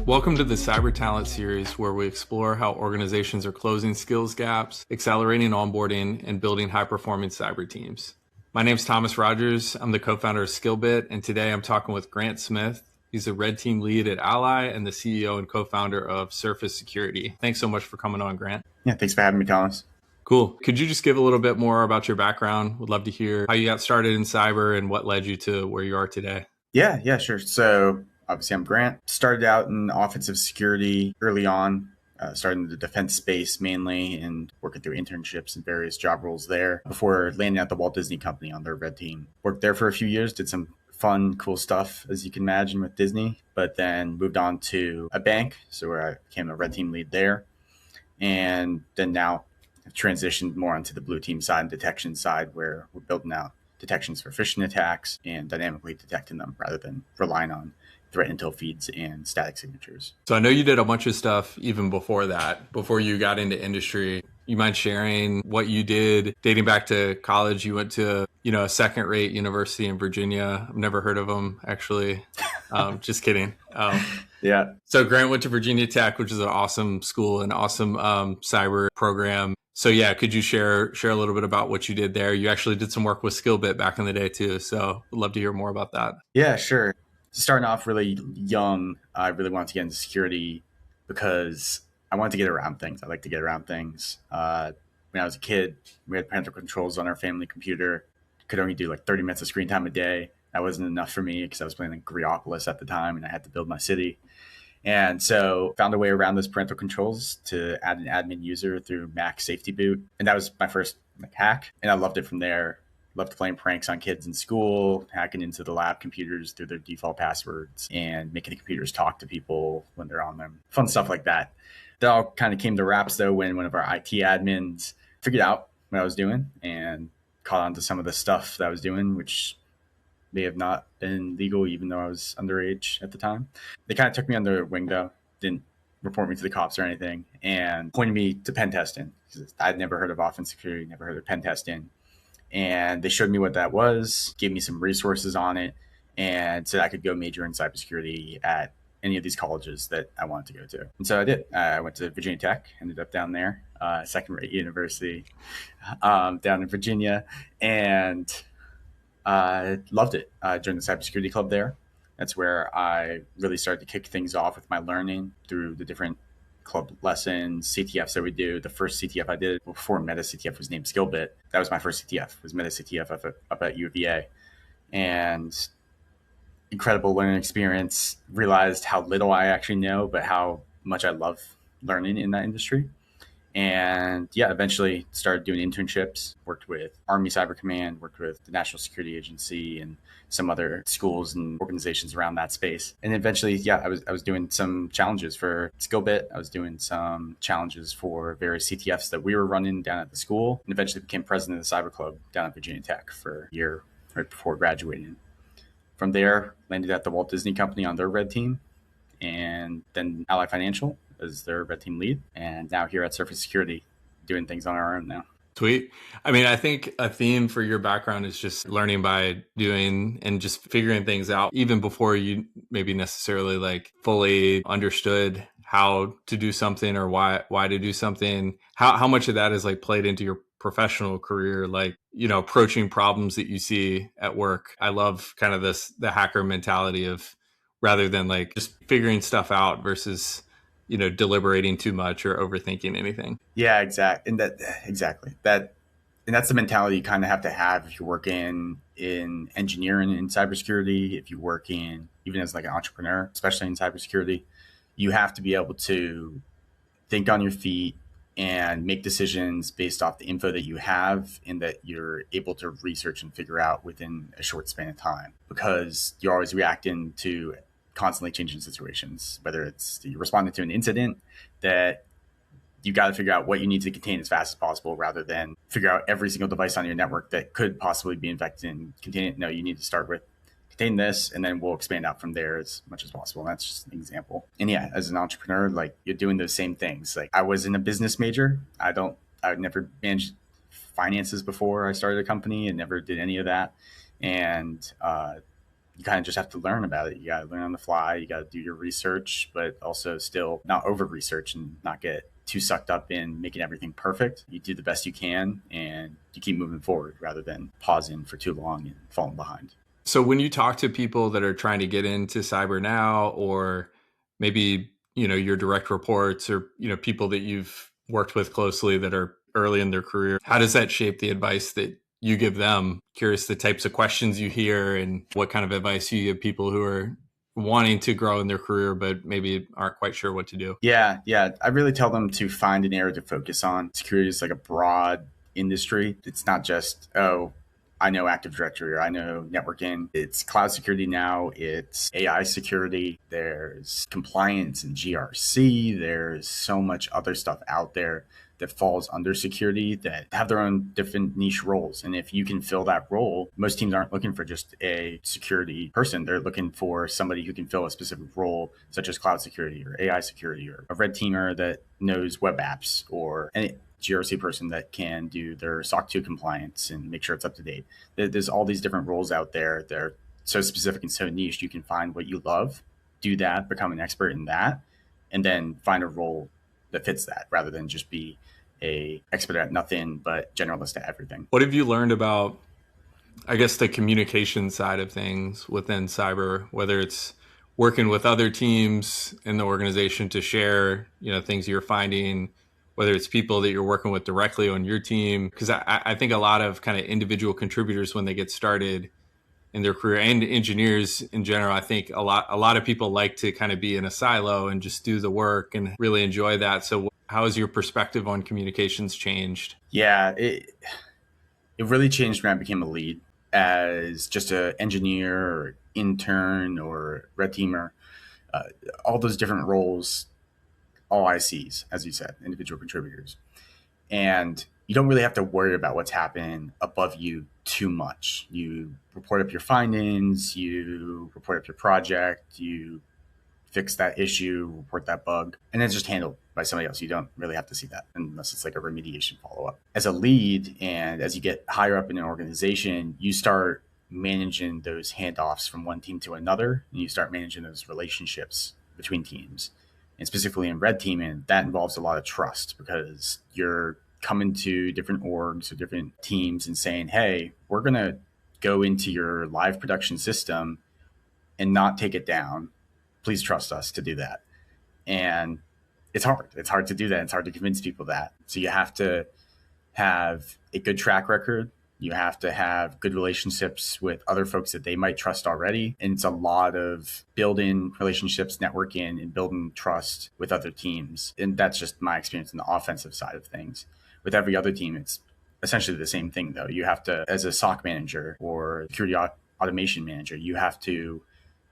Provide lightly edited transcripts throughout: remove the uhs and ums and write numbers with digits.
Welcome to the Cyber Talent Series, where we explore how organizations are closing skills gaps, accelerating onboarding, and building high-performing cyber teams. My name is Thomas Rogers. I'm the co-founder of Skillbit, and today I'm talking with Grant Smith. He's the red team lead at Ally and the CEO and co-founder of Cybersecurity. Thanks so much for coming on, Grant. Yeah, thanks for having me, Thomas. Cool. Could you just give a little bit more about your background? Would love to hear how you got started in cyber and what led you to where you are today. Yeah, sure. So obviously I'm Grant. Started out in offensive security early on, started in the defense space mainly and working through internships and various job roles there before landing at the Walt Disney Company on their red team. Worked there for a few years, did some fun, cool stuff, as you can imagine, with Disney, but then moved on to a bank, so where I became a red team lead there. And then now I've transitioned more onto the blue team side and detection side, where we're building out detections for phishing attacks and dynamically detecting them rather than relying on threat intel feeds and static signatures. So I know you did a bunch of stuff even before that, before you got into industry. You mind sharing what you did dating back to college? You went to, a second-rate university in Virginia. I've never heard of them, actually. Just kidding. Yeah. So Grant went to Virginia Tech, which is an awesome school, an awesome cyber program. So yeah, could you share a little bit about what you did there? You actually did some work with Skillbit back in the day too. So I'd love to hear more about that. Yeah, sure. Starting off really young, I really wanted to get into security because I wanted to get around things. I like to get around things. When I was a kid, we had parental controls on our family computer. Could only do like 30 minutes of screen time a day. That wasn't enough for me because I was playing like Griopolis at the time and I had to build my city. And so found a way around those parental controls to add an admin user through Mac Safety Boot. And that was my first hack. And I loved it from there. Loved playing pranks on kids in school, hacking into the lab computers through their default passwords and making the computers talk to people when they're on them. Fun stuff like that. That all kind of came to wraps though when one of our IT admins figured out what I was doing and caught on to some of the stuff that I was doing, which may have not been legal even though I was underage at the time. They kind of took me under their wing though, didn't report me to the cops or anything, and pointed me to pen testing. I'd never heard of offensive security, never heard of pen testing. And they showed me what that was, gave me some resources on it, and said I could go major in cybersecurity at any of these colleges that I wanted to go to. And so I did. I went to Virginia Tech, ended up down there, second-rate university down in Virginia, and loved it. Joined the cybersecurity club there. That's where I really started to kick things off with my learning through the different club lessons, CTFs that we do. The first CTF I did before Meta CTF was named Skillbit. That was my first CTF, was Meta CTF up at UVA. And incredible learning experience. Realized how little I actually know, but how much I love learning in that industry. And yeah, eventually started doing internships, worked with Army Cyber Command, worked with the National Security Agency and some other schools and organizations around that space. And eventually, yeah, I was doing some challenges for Skillbit. I was doing some challenges for various CTFs that we were running down at the school, and eventually became president of the Cyber Club down at Virginia Tech for a year right before graduating. From there, landed at the Walt Disney Company on their red team, and then Ally Financial as their red team lead, and now here at Cybersecurity, doing things on our own now. Sweet. I mean, I think a theme for your background is just learning by doing and just figuring things out, even before you maybe necessarily fully understood how to do something or why to do something. How much of that is played into your professional career, approaching problems that you see at work. I love kind of the hacker mentality of rather than just figuring stuff out versus deliberating too much or overthinking anything. Yeah, exactly. And that's the mentality you kind of have to have if you work in engineering and cybersecurity, if you work in even as an entrepreneur, especially in cybersecurity. You have to be able to think on your feet and make decisions based off the info that you have and that you're able to research and figure out within a short span of time, because you're always reacting to constantly changing situations, whether it's you're responding to an incident that you got to figure out what you need to contain as fast as possible rather than figure out every single device on your network that could possibly be infected and contain it. No, you need to start with contain this, and then we'll expand out from there as much as possible. That's just an example. And yeah, as an entrepreneur, you're doing those same things. I was in a business major. I never managed finances before I started a company and never did any of that. And you kind of just have to learn about it. You got to learn on the fly. You got to do your research, but also still not over research and not get too sucked up in making everything perfect. You do the best you can and you keep moving forward rather than pausing for too long and falling behind. So when you talk to people that are trying to get into cyber now, or maybe, your direct reports, or, people that you've worked with closely that are early in their career, how does that shape the advice that you give them? Curious the types of questions you hear and what kind of advice you give people who are wanting to grow in their career, but maybe aren't quite sure what to do. Yeah. I really tell them to find an area to focus on. Security is like a broad industry. It's not just, oh, I know Active Directory or I know networking. It's cloud security now. It's AI security. There's compliance and GRC. There's so much other stuff out there that falls under security that have their own different niche roles. And if you can fill that role, most teams aren't looking for just a security person. They're looking for somebody who can fill a specific role, such as cloud security or AI security, or a red teamer that knows web apps, or any GRC person that can do their SOC 2 compliance and make sure it's up to date. There's all these different roles out there. They're so specific and so niche. You can find what you love, do that, become an expert in that, and then find a role that fits that, rather than just be a expert at nothing but generalist at everything. What have you learned about, I guess, the communication side of things within cyber, whether it's working with other teams in the organization to share, things you're finding, whether it's people that you're working with directly on your team? Because I think a lot of kind of individual contributors, when they get started in their career, and engineers in general, I think a lot of people like to kind of be in a silo and just do the work and really enjoy that. So how has your perspective on communications changed? Yeah, it really changed when I became a lead. As just an engineer or intern or red teamer, all those different roles, all ICs, as you said, individual contributors. And you don't really have to worry about what's happening above you too much. You report up your findings, you report up your project, you fix that issue, report that bug, and it's just handled by somebody else. You don't really have to see that unless it's like a remediation follow-up. As a lead, and as you get higher up in an organization, you start managing those handoffs from one team to another, and you start managing those relationships between teams. And specifically in red teaming, that involves a lot of trust, because you're coming to different orgs or different teams and saying, hey, we're going to go into your live production system and not take it down. Please trust us to do that. And it's hard. It's hard to do that. It's hard to convince people that. So you have to have a good track record. You have to have good relationships with other folks that they might trust already. And it's a lot of building relationships, networking, and building trust with other teams. And that's just my experience in the offensive side of things. With every other team, it's essentially the same thing, though. You have to, as a SOC manager or security automation manager, you have to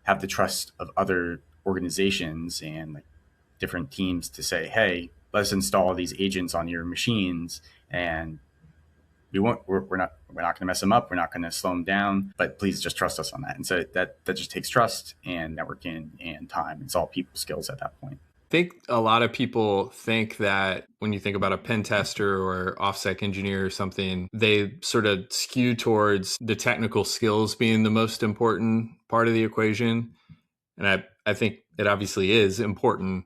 have the trust of other organizations and like different teams to say, hey, let's install these agents on your machines, and we're not going to mess them up. We're not going to slow them down, but please just trust us on that. And so that just takes trust and networking and time. It's all people skills at that point. I think a lot of people think that when you think about a pen tester or OffSec engineer or something, they sort of skew towards the technical skills being the most important part of the equation. And I think it obviously is important,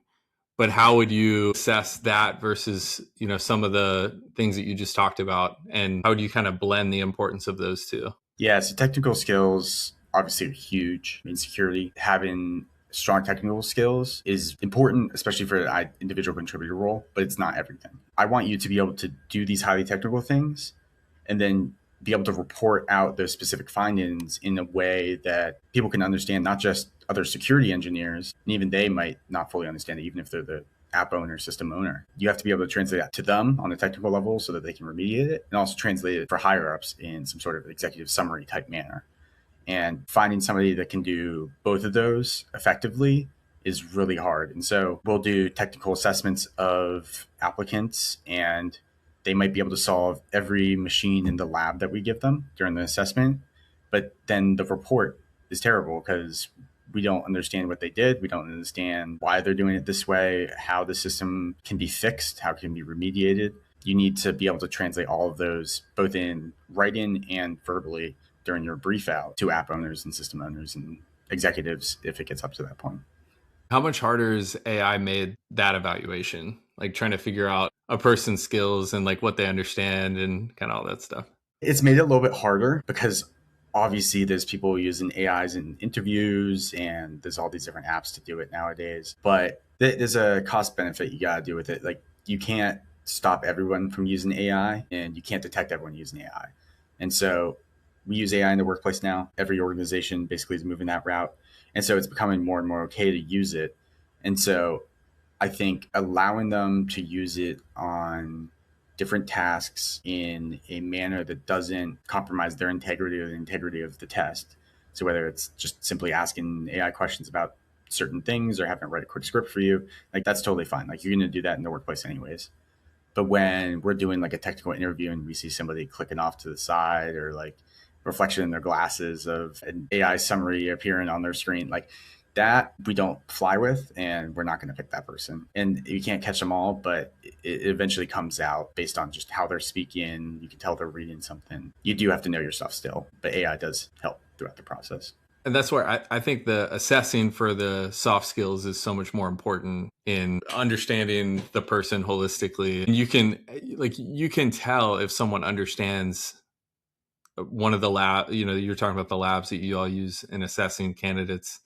but how would you assess that versus, some of the things that you just talked about? And how would you kind of blend the importance of those two? Yeah, so technical skills obviously are huge in security. Having strong technical skills is important, especially for an individual contributor role, but it's not everything. I want you to be able to do these highly technical things and then be able to report out those specific findings in a way that people can understand, not just other security engineers, and even they might not fully understand it, even if they're the app owner, system owner. You have to be able to translate that to them on a technical level so that they can remediate it, and also translate it for higher ups in some sort of executive summary type manner. And finding somebody that can do both of those effectively is really hard. And so we'll do technical assessments of applicants, and they might be able to solve every machine in the lab that we give them during the assessment. But then the report is terrible because we don't understand what they did. We don't understand why they're doing it this way, how the system can be fixed, how it can be remediated. You need to be able to translate all of those both in writing and verbally during your brief out to app owners and system owners and executives if it gets up to that point. How much harder has AI made that evaluation? Like trying to figure out a person's skills and like what they understand and kind of all that stuff. It's made it a little bit harder because obviously there's people using AIs in interviews and there's all these different apps to do it nowadays. But there's a cost benefit you got to do with it. Like you can't stop everyone from using AI and you can't detect everyone using AI. And so we use AI in the workplace now. Every organization basically is moving that route. And so it's becoming more and more okay to use it. And so I think allowing them to use it on different tasks in a manner that doesn't compromise their integrity or the integrity of the test. So whether it's just simply asking AI questions about certain things or having it write a quick script for you, like that's totally fine. Like you're going to do that in the workplace anyways. But when we're doing like a technical interview and we see somebody clicking off to the side or like reflection in their glasses of an AI summary appearing on their screen, like that we don't fly with, and we're not going to pick that person. And you can't catch them all, but it eventually comes out based on just how they're speaking. You can tell they're reading something. You do have to know your stuff still, but AI does help throughout the process. And that's where I think the assessing for the soft skills is so much more important in understanding the person holistically. And you can tell if someone understands one of the you're talking about the labs that you all use in assessing candidates.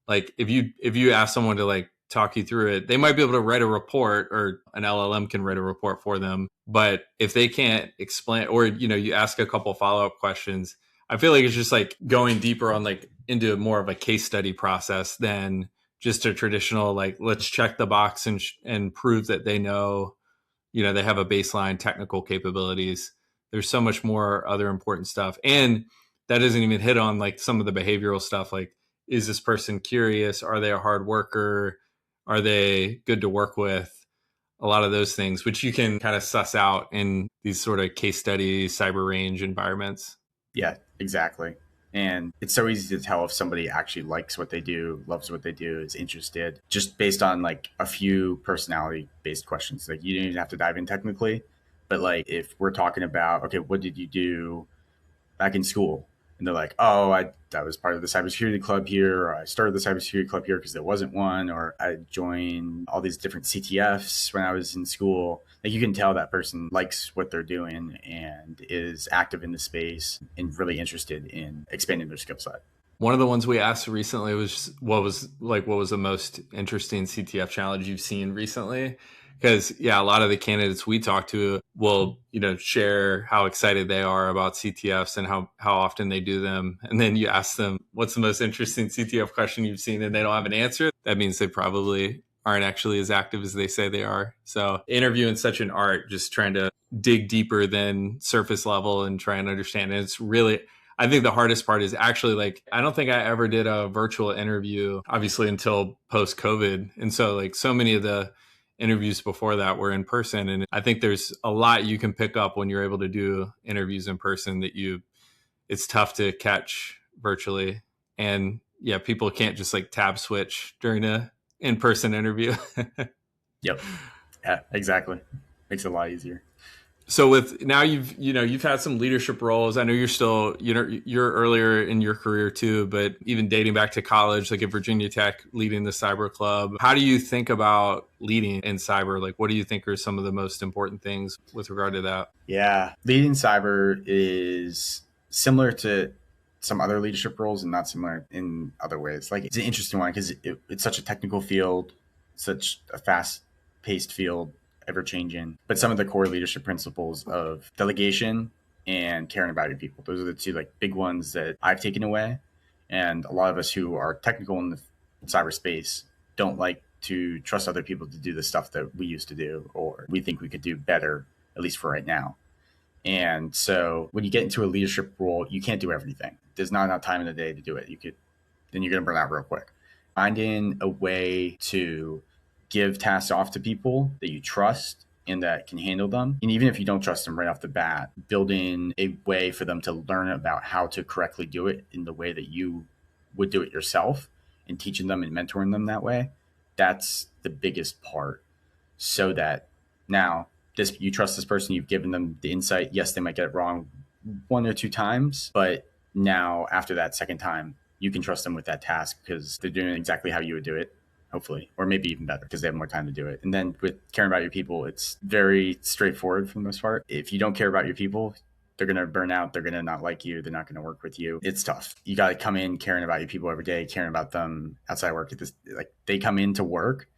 Like if you ask someone to like talk you through it, they might be able to write a report or an LLM can write a report for them. But if they can't explain, or, you ask a couple follow-up questions, I feel like it's just like going deeper on like into more of a case study process than just a traditional, like, let's check the box and prove that they know, they have a baseline technical capabilities. There's so much more other important stuff. And that doesn't even hit on like some of the behavioral stuff. Like, is this person curious? Are they a hard worker? Are they good to work with? A lot of those things, which you can kind of suss out in these sort of case study cyber range environments. Yeah, exactly. And it's so easy to tell if somebody actually likes what they do, loves what they do, is interested, just based on like a few personality based questions. Like you don't even have to dive in technically, but like if we're talking about, okay, what did you do back in school? And they're like, oh, that was part of the cybersecurity club here, or I started the cybersecurity club here because there wasn't one, or I joined all these different CTFs when I was in school. Like you can tell that person likes what they're doing and is active in the space and really interested in expanding their skill set. One of the ones we asked recently was what was the most interesting CTF challenge you've seen recently? Because a lot of the candidates we talk to will, share how excited they are about CTFs and how often they do them. And then you ask them, what's the most interesting CTF question you've seen? And they don't have an answer. That means they probably aren't actually as active as they say they are. So interviewing such an art, just trying to dig deeper than surface level and try and understand. And it's really, I think the hardest part is actually like, I don't think I ever did a virtual interview, obviously, until post COVID. And so like so many of the interviews before that were in person. And I think there's a lot you can pick up when you're able to do interviews in person that it's tough to catch virtually. And people can't just like tab switch during a in-person interview. Yep. Yeah, exactly. Makes it a lot easier. So with now you've had some leadership roles. I know you're still, you're earlier in your career too, but even dating back to college, like at Virginia Tech, leading the cyber club. How do you think about leading in cyber? Like, what do you think are some of the most important things with regard to that? Yeah. Leading cyber is similar to some other leadership roles and not similar in other ways. Like it's an interesting one because it's such a technical field, such a fast paced field, ever changing. But some of the core leadership principles of delegation and caring about your people, those are the two like big ones that I've taken away. And a lot of us who are technical in the cyberspace don't like to trust other people to do the stuff that we used to do, or we think we could do better, at least for right now. And so when you get into a leadership role, you can't do everything. There's not enough time in the day to do it. Then you're going to burn out real quick. Finding a way to give tasks off to people that you trust and that can handle them. And even if you don't trust them right off the bat, building a way for them to learn about how to correctly do it in the way that you would do it yourself and teaching them and mentoring them that way. That's the biggest part. So that now you trust this person, you've given them the insight. Yes, they might get it wrong one or two times, but now after that second time, you can trust them with that task because they're doing it exactly how you would do it, hopefully, or maybe even better because they have more time to do it. And then with caring about your people, it's very straightforward for the most part. If you don't care about your people, they're going to burn out. They're going to not like you. They're not going to work with you. It's tough. You got to come in caring about your people every day, caring about them outside work. Like they come in to work,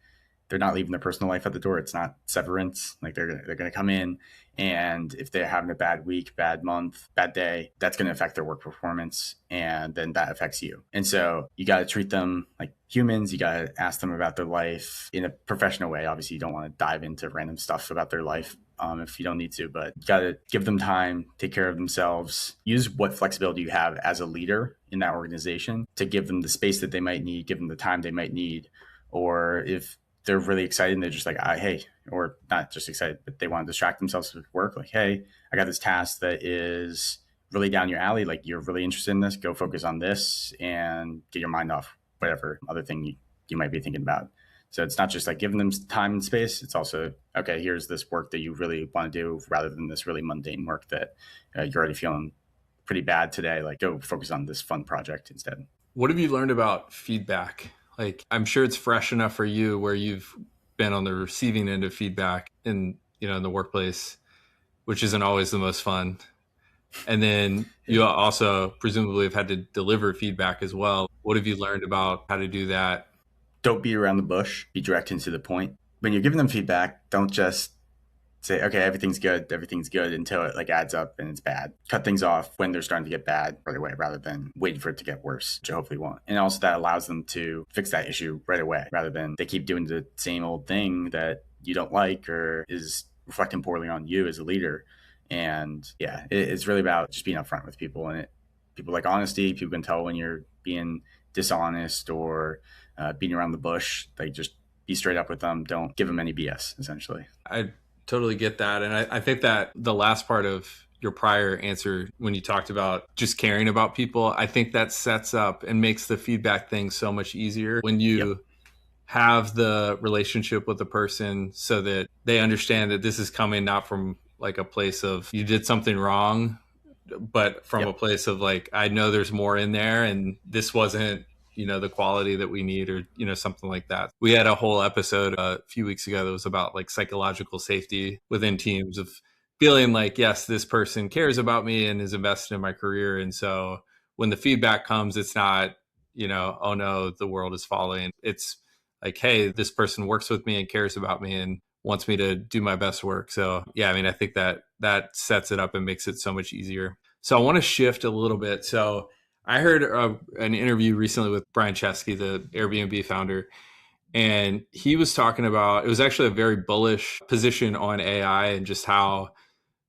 they're not leaving their personal life at the door. It's not severance. Like they're gonna come in, and if they're having a bad week, bad month, bad day, that's gonna affect their work performance, and then that affects you. And so you got to treat them like humans. You got to ask them about their life in a professional way. Obviously, you don't want to dive into random stuff about their life if you don't need to, but you got to give them time, take care of themselves, use what flexibility you have as a leader in that organization to give them the space that they might need, give them the time they might need. Or if they're really excited and they're just like, hey, or not just excited, but they want to distract themselves with work. Like, hey, I got this task that is really down your alley. Like you're really interested in this, go focus on this and get your mind off whatever other thing you might be thinking about. So it's not just like giving them time and space. It's also, okay, here's this work that you really want to do rather than this really mundane work that you're already feeling pretty bad today. Like go focus on this fun project instead. What have you learned about feedback? Like, I'm sure it's fresh enough for you where you've been on the receiving end of feedback in the workplace, which isn't always the most fun. And then you also presumably have had to deliver feedback as well. What have you learned about how to do that? Don't beat around the bush, be direct and to the point. When you're giving them feedback, don't just say, okay, everything's good until it like adds up and it's bad. Cut things off when they're starting to get bad right away rather than waiting for it to get worse, which you hopefully won't. And also that allows them to fix that issue right away rather than they keep doing the same old thing that you don't like or is reflecting poorly on you as a leader. And yeah, it's really about just being upfront with people. And people like honesty. People can tell when you're being dishonest or beating around the bush. Like just be straight up with them. Don't give them any BS, essentially. I totally get that. And I think that the last part of your prior answer, when you talked about just caring about people, I think that sets up and makes the feedback thing so much easier when you have the relationship with the person so that they understand that this is coming not from like a place of you did something wrong, but from a place of like, I know there's more in there and this wasn't the quality that we need or something like that. We had a whole episode a few weeks ago that was about like psychological safety within teams of feeling like, yes, this person cares about me and is invested in my career. And so when the feedback comes, it's not oh no, the world is falling. It's like, hey, this person works with me and cares about me and wants me to do my best work. So yeah, I mean, I think that sets it up and makes it so much easier. So I want to shift a little bit. So I heard an interview recently with Brian Chesky, the Airbnb founder, and he was talking about, it was actually a very bullish position on AI and just how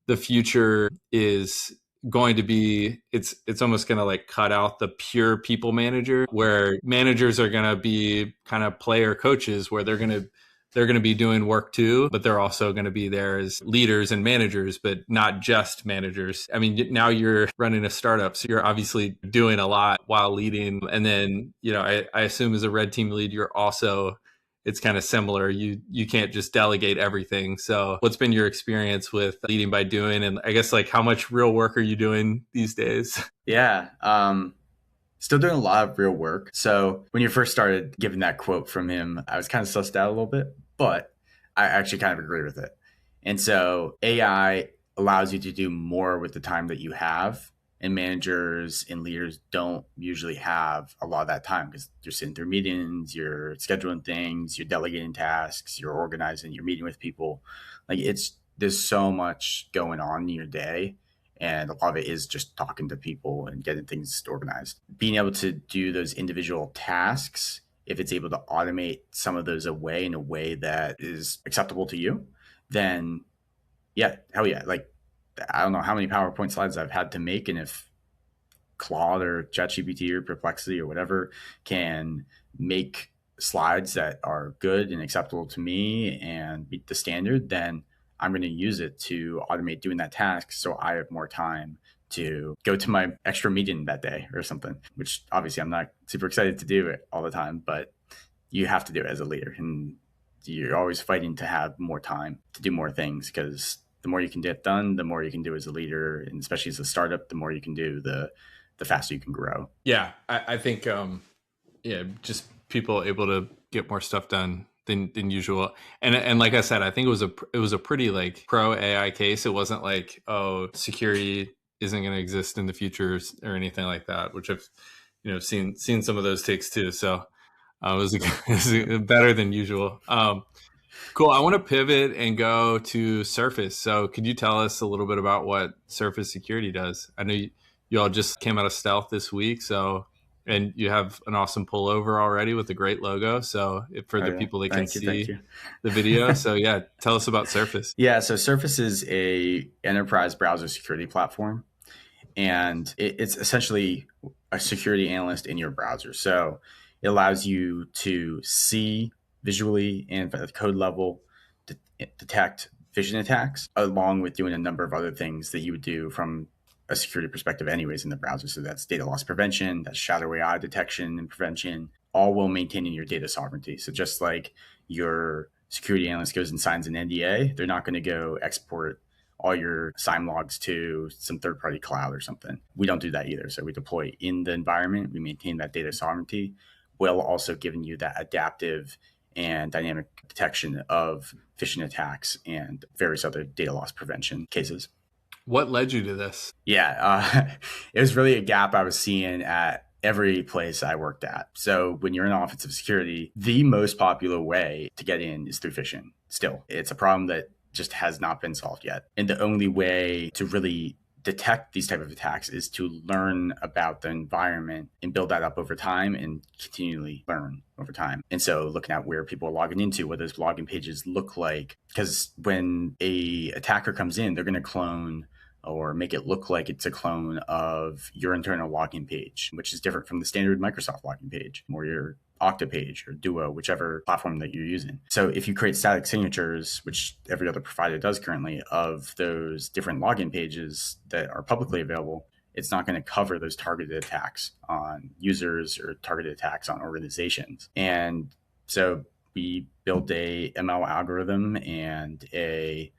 the future is going to be, it's almost going to like cut out the pure people manager, where managers are going to be kind of player coaches, where they're going to be doing work too, but they're also going to be there as leaders and managers, but not just managers. I mean, now you're running a startup, so you're obviously doing a lot while leading. And then, I assume as a red team lead, you're also, it's kind of similar. You can't just delegate everything. So what's been your experience with leading by doing? And I guess like how much real work are you doing these days? Yeah. Still doing a lot of real work. So when you first started giving that quote from him, I was kind of sussed out a little bit, but I actually kind of agree with it. And so AI allows you to do more with the time that you have. And managers and leaders don't usually have a lot of that time because you're sitting through meetings, you're scheduling things, you're delegating tasks, you're organizing, you're meeting with people. Like there's so much going on in your day. And a lot of it is just talking to people and getting things organized. Being able to do those individual tasks, if it's able to automate some of those away in a way that is acceptable to you, then yeah, hell yeah. Like, I don't know how many PowerPoint slides I've had to make. And if Claude or ChatGPT or Perplexity or whatever can make slides that are good and acceptable to me and meet the standard, then I'm going to use it to automate doing that task so I have more time to go to my extra meeting that day or something, which obviously I'm not super excited to do it all the time, but you have to do it as a leader. And you're always fighting to have more time to do more things because the more you can get done, the more you can do as a leader. And especially as a startup, the more you can do, the the faster you can grow. Yeah, I think yeah, just people able to get more stuff done than usual. And like I said, I think it was a pretty like pro AI case. It wasn't like, oh, security isn't going to exist in the future or anything like that, which I've seen some of those takes too. So it was, it was better than usual. Cool. I want to pivot and go to Surface. So could you tell us a little bit about what Surface Security does? I know you all just came out of Stealth this week, so and you have an awesome pullover already with a great logo. So for Oh the yeah, people that can thank see you. the video, so yeah, tell us about Surface. Yeah, so Surface is a enterprise browser security platform, and it's essentially a security analyst in your browser. So it allows you to see visually and at the code level detect phishing attacks, along with doing a number of other things that you would do from a security perspective, anyways, in the browser. So that's data loss prevention, that's shadow AI detection and prevention, all while maintaining your data sovereignty. So just like your security analyst goes and signs an NDA, they're not going to go export all your SIME logs to some third-party cloud or something. We don't do that either. So we deploy in the environment, we maintain that data sovereignty, while also giving you that adaptive and dynamic detection of phishing attacks and various other data loss prevention cases. What led you to this? Yeah, it was really a gap I was seeing at every place I worked at. So when you're in offensive security, the most popular way to get in is through phishing. Still, it's a problem that just has not been solved yet. And the only way to really detect these type of attacks is to learn about the environment and build that up over time and continually learn over time. And so looking at where people are logging into, what those login pages look like, because when a attacker comes in, they're going to clone or make it look like it's a clone of your internal login page, which is different from the standard Microsoft login page or your Okta page or Duo, whichever platform that you're using. So if you create static signatures, which every other provider does currently, of those different login pages that are publicly available, it's not going to cover those targeted attacks on users or targeted attacks on organizations. And so we built a ML algorithm and a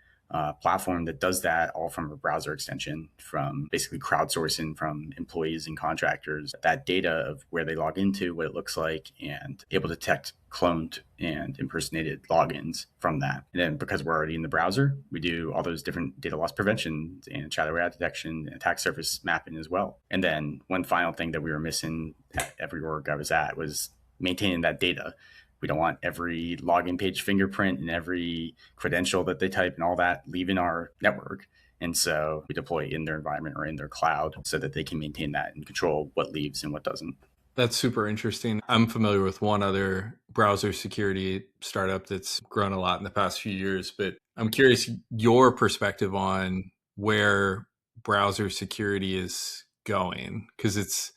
platform that does that all from a browser extension, from basically crowdsourcing from employees and contractors that data of where they log into, what it looks like, and able to detect cloned and impersonated logins from that. And then because we're already in the browser, we do all those different data loss prevention and shadow AI detection and attack surface mapping as well. And then one final thing that we were missing at every org I was at was maintaining that data. We don't want every login page fingerprint and every credential that they type and all that leaving our network. And so we deploy in their environment or in their cloud so that they can maintain that and control what leaves and what doesn't. That's super interesting. I'm familiar with one other browser security startup that's grown a lot in the past few years, but I'm curious your perspective on where browser security is going, because it's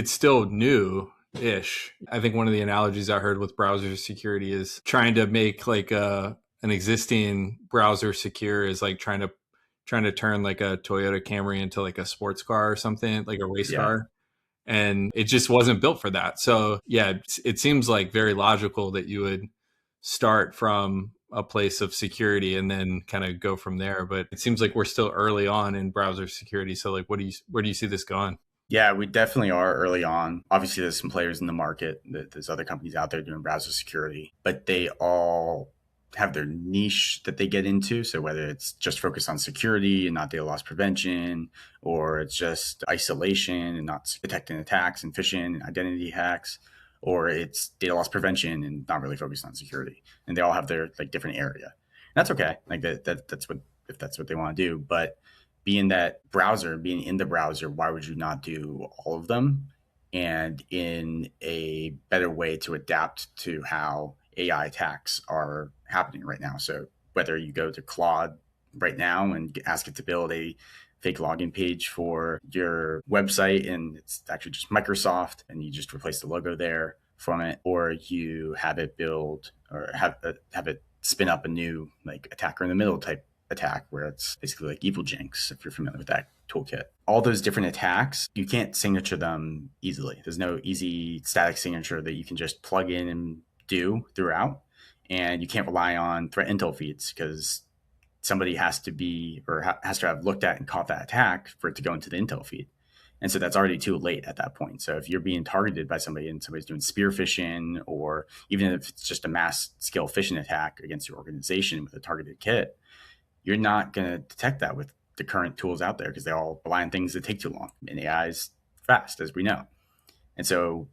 still new ish. I think one of the analogies I heard with browser security is trying to make like an existing browser secure is like trying to turn like a Toyota Camry into like a sports car or something, like a race car. And it just wasn't built for that. So yeah, it seems like very logical that you would start from a place of security and then kind of go from there. But it seems like we're still early on in browser security. So like, where do you see this going? Yeah, we definitely are early on. Obviously, there's some players in the market. There's other companies out there doing browser security, but they all have their niche that they get into. So whether it's just focused on security and not data loss prevention, or it's just isolation and not detecting attacks and phishing and identity hacks, or it's data loss prevention and not really focused on security. And they all have their like different area. And that's okay. Like that's what if that's what they want to do. But being in the browser, why would you not do all of them? And in a better way to adapt to how AI attacks are happening right now. So whether you go to Claude right now and ask it to build a fake login page for your website and it's actually just Microsoft and you just replace the logo there from it, or you have it build or have it spin up a new like attacker in the middle type attack where it's basically like Evil Jinx, if you're familiar with that toolkit. All those different attacks, you can't signature them easily. There's no easy static signature that you can just plug in and do throughout. And you can't rely on threat intel feeds because somebody has to be or has to have looked at and caught that attack for it to go into the intel feed. And so that's already too late at that point. So if you're being targeted by somebody and somebody's doing spear phishing, or even if it's just a mass scale phishing attack against your organization with a targeted kit, you're not going to detect that with the current tools out there, because they all rely on things that take too long. And AI is fast, as we know. And so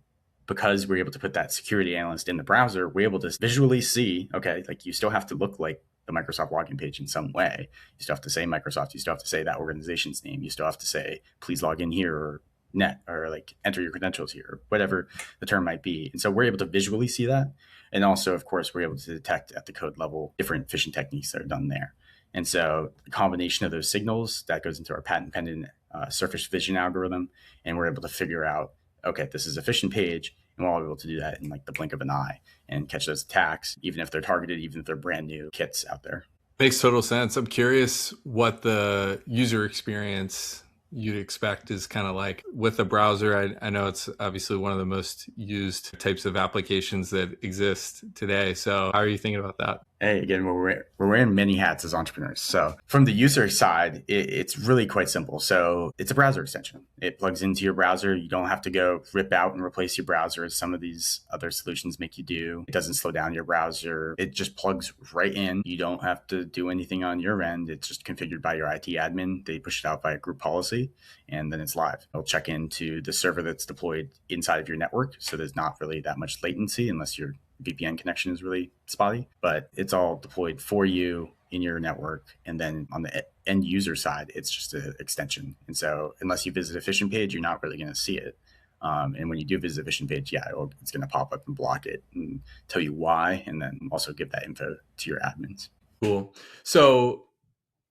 because we're able to put that security analyst in the browser, we're able to visually see, okay, like you still have to look like the Microsoft login page in some way. You still have to say Microsoft. You still have to say that organization's name. You still have to say, please log in here, or net, or like enter your credentials here, or whatever the term might be. And so we're able to visually see that. And also, of course, we're able to detect at the code level different phishing techniques that are done there. And so the combination of those signals that goes into our patent pending surface vision algorithm, and we're able to figure out, okay, this is a phishing page, and we're all able to do that in like the blink of an eye and catch those attacks, even if they're targeted, even if they're brand new kits out there. Makes total sense. I'm curious what the user experience you'd expect is kind of like with the browser. I know it's obviously one of the most used types of applications that exist today. So how are you thinking about that? Hey, again, we're wearing many hats as entrepreneurs. So from the user side, it's really quite simple. So it's a browser extension. It plugs into your browser. You don't have to go rip out and replace your browser as some of these other solutions make you do. It doesn't slow down your browser. It just plugs right in. You don't have to do anything on your end. It's just configured by your IT admin. They push it out by a group policy, and then it's live. It'll check into the server that's deployed inside of your network. So there's not really that much latency unless your VPN connection is really spotty, but it's all deployed for you in your network. And then on the end user side, it's just an extension. And so unless you visit a phishing page, you're not really going to see it. And when you do visit a phishing page, it's going to pop up and block it and tell you why, and then also give that info to your admins. Cool. So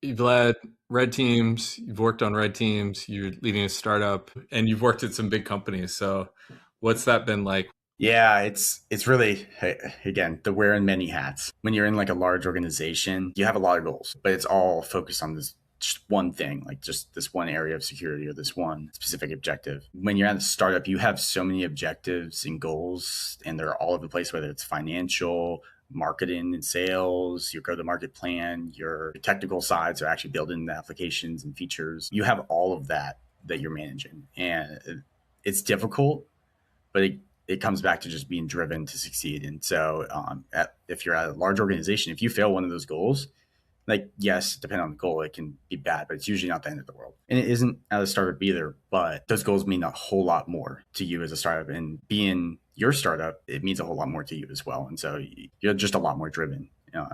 you've led red teams, you've worked on red teams, you're leading a startup, and you've worked at some big companies. So what's that been like? Yeah, it's really, again, the wearing many hats. When you're in like a large organization, you have a lot of goals, but it's all focused on this just one thing, like just this one area of security or this one specific objective. When you're at a startup, you have so many objectives and goals, and they're all over the place, whether it's financial, marketing and sales, your go-to-market plan, your technical sides are actually building the applications and features. You have all of that you're managing, and it's difficult, but it comes back to just being driven to succeed. And so if you're at a large organization, if you fail one of those goals, like, yes, depending on the goal, it can be bad, but it's usually not the end of the world. And it isn't at a startup either, but those goals mean a whole lot more to you as a startup. And being your startup, it means a whole lot more to you as well. And so you're just a lot more driven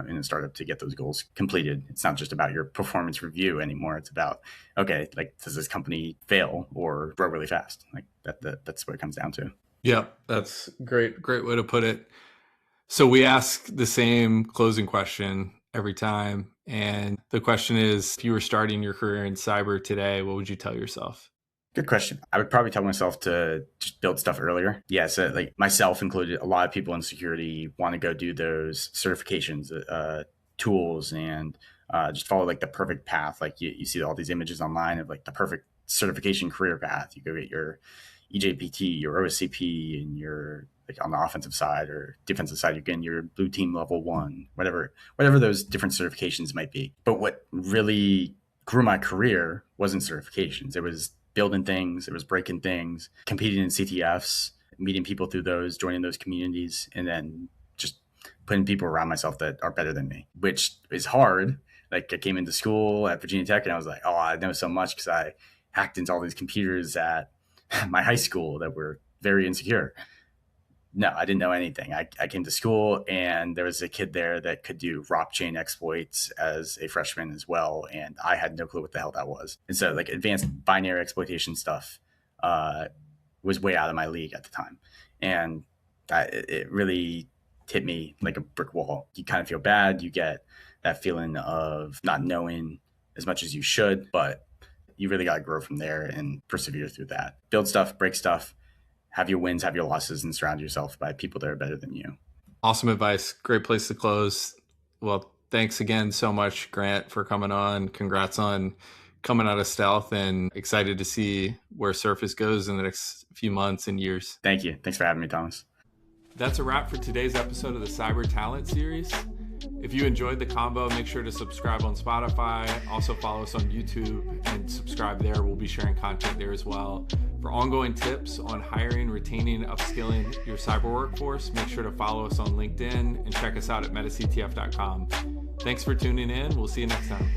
in a startup to get those goals completed. It's not just about your performance review anymore. It's about, okay, like, does this company fail or grow really fast? Like that's what it comes down to. Yeah, that's great way to put it. So we ask the same closing question every time. And the question is, if you were starting your career in cyber today, what would you tell yourself? Good question. I would probably tell myself to just build stuff earlier. Yeah, so like myself included, a lot of people in security want to go do those certifications, tools, and just follow like the perfect path. Like you see all these images online of like the perfect certification career path. You go get your EJPT, your OSCP, and your, like, on the offensive side or defensive side, you're getting your blue team level 1, whatever those different certifications might be. But what really grew my career wasn't certifications. It was building things, it was breaking things, competing in CTFs, meeting people through those, joining those communities, and then just putting people around myself that are better than me, which is hard. Like, I came into school at Virginia Tech and I was like, oh, I know so much because I hacked into all these computers at my high school that were very insecure. No, I didn't know anything. I came to school and there was a kid there that could do ROP chain exploits as a freshman as well. And I had no clue what the hell that was. And so like advanced binary exploitation stuff was way out of my league at the time. And it really hit me like a brick wall. You kind of feel bad. You get that feeling of not knowing as much as you should, but you really got to grow from there and persevere through that. Build stuff, break stuff, have your wins, have your losses, and surround yourself by people that are better than you. Awesome advice. Great place to close. Well, thanks again so much, Grant, for coming on. Congrats on coming out of stealth, and excited to see where Surface goes in the next few months and years. Thank you. Thanks for having me, Thomas. That's a wrap for today's episode of the Cyber Talent Series. If you enjoyed the combo, make sure to subscribe on Spotify. Also follow us on YouTube and subscribe there. We'll be sharing content there as well. For ongoing tips on hiring, retaining, upskilling your cyber workforce, make sure to follow us on LinkedIn and check us out at metactf.com. Thanks for tuning in. We'll see you next time.